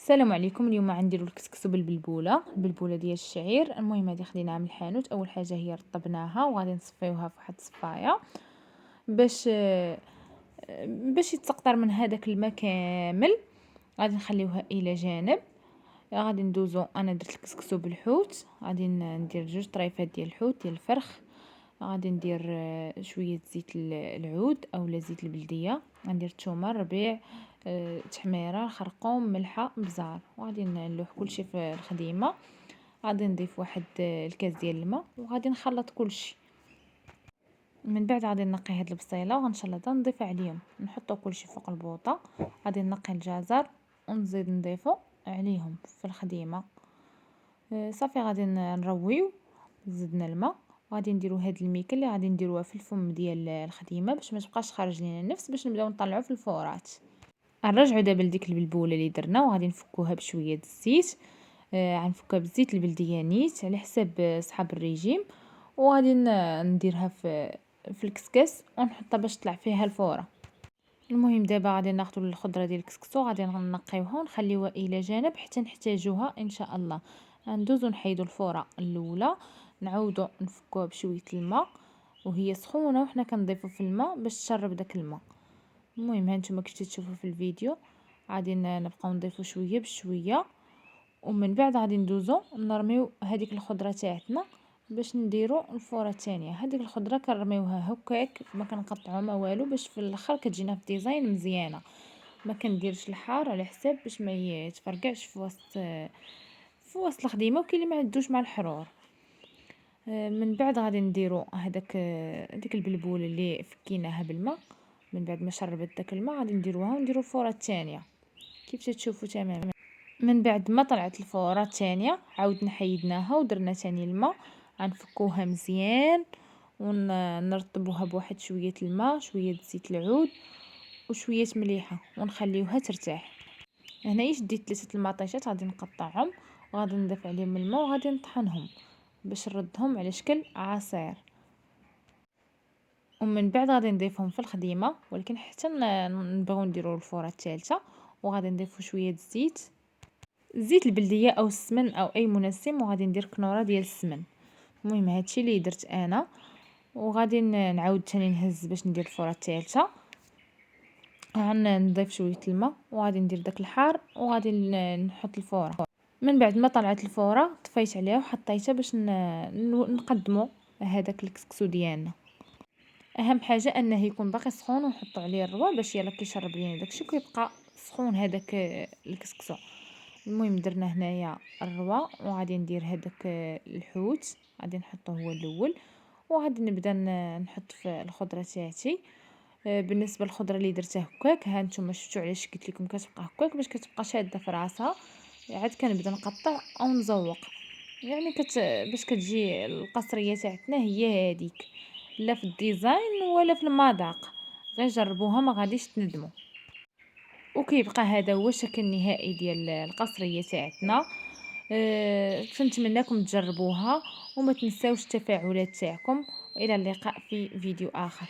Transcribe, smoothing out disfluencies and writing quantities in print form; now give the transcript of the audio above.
السلام عليكم. اليوم غنديروا الكسكسو البلبوله ديال الشعير. المهم هذه خديناها من الحانوت. اول حاجه هي رطبناها وغادي نصفيوها في واحد الصفايه باش يتسقطر من هذاك الماء كامل. غادي نخليوها الى جانب. غادي ندوزو، انا درت الكسكسو بالحوت، غادي ندير 2 طريفات ديال الحوت ديال الفرخ. غادي ندير شويه زيت العود اولا زيت البلديه. غندير الثومه، الربيع، تحميره، خرقوم، ملحه، بزار. وغادي نلوح كلشي في الخديمه. غادي نضيف واحد الكاس ديال الماء وغادي نخلط كلشي. من بعد غادي نقي هاد البصيله وغنشلطها نضيف عليهم، نحطو كلشي فوق البوطه. غادي نقي الجزر ونزيد نضيفو عليهم في الخديمه. صافي غادي نرويو. زدنا الماء وغادي نديرو هاد الميكه اللي غادي نديروها في الفم ديال الخديمه باش ما تبقاش خارج لينا النفس، باش نبداو نطلعو في الفورات. غنرجعو دابا لديك البلبوله اللي درنا وغادي نفكوها بشويه الزيت. غنفكها بالزيت البلديه نيت على حساب صحاب الريجيم. وغادي نديرها في الكسكس ونحطها باش تطلع فيها الفوره. المهم دابا غادي ناخذ الخضره ديال الكسكسو، غادي نقيوها ونخليوها الى جانب حتى نحتاجوها ان شاء الله. ندوزو نحيدو الفوره الاولى، نعاودو نفكوها بشويه الماء وهي سخونه وحنا كنضيفو في الماء باش تشرب داك الماء. المهم هانتوما كيف تشوفوا في الفيديو غادي نبقاو نضيفو شويه بشويه. ومن بعد غادي ندوزو نرميو هذيك الخضره تاعتنا باش نديرو الفوره الثانيه. هذيك الخضره كنرميوها هكاك، ما كنقطعوها ما والو، باش في الاخر كتجينا في ديزاين مزيانه. ما كنديرش الحار على حساب باش ما يتفرقعش في وسط الخديمه، وكاين اللي ما عندوش مع الحرور. من بعد غادي نديرو ديك البلبول اللي فكيناها بالماء. من بعد ما شربت داك الماء غادي نديروها ونديرو الفوره الثانيه كيف تشوفوا تماما. من بعد ما طلعت الفوره الثانيه عاودنا حيدناها ودرنا ثاني الماء. غنفكوها مزيان ونرطبوها بواحد شويه الماء، شويه زيت العود وشويه مليحه ونخليوها ترتاح. هنايا شديت 3 المطيشات غادي نقطعهم وغادي نضيف عليهم الماء وغادي نطحنهم باش نردهم على شكل عصير. ومن بعد غادي نضيفهم في الخديمه، ولكن حتى نبغيو نديروا الفوره الثالثه. وغادي نضيفوا شويه زيت البلديه او السمن او اي منسم، وغادي ندير كنوره ديال السمن. المهم هادشي اللي درت انا. وغادي نعاود ثاني نهز باش ندير الفوره الثالثه. غنضيف شويه الماء وغادي ندير داك الحار وغادي نحط الفوره. من بعد ما طلعت الفوره طفيت عليها وحطيتها باش نقدموا هذاك الكسكسو ديالنا. اهم حاجه انه يكون باقي سخون ونحطوا عليه الروا باش يلا كيشرب لينا داكشي وكيبقى سخون هذاك الكسكسو. المهم درنا هنايا الروا وغادي ندير هذاك الحوت، غادي نحطه هو الاول وغادي نبدا نحط في الخضره تاعتي. بالنسبه للخضره اللي درتها هكاك، ها نتوما شفتوا علاش قلت لكم كتبقى هكاك، باش كتبقى شاده في راسها. عاد كنبدا نقطع او نزوق، يعني باش كتجي القصريه تاعتنا هي هذيك، لا في الديزاين ولا في المذاق. غير جربوها ما غاديش تندموا. وكيبقى هذا هو الشكل النهائي ديال القصريه تاعتنا. كنتمنىكم تجربوها وما تنساوش التفاعلات تاعكم، والى اللقاء في فيديو اخر.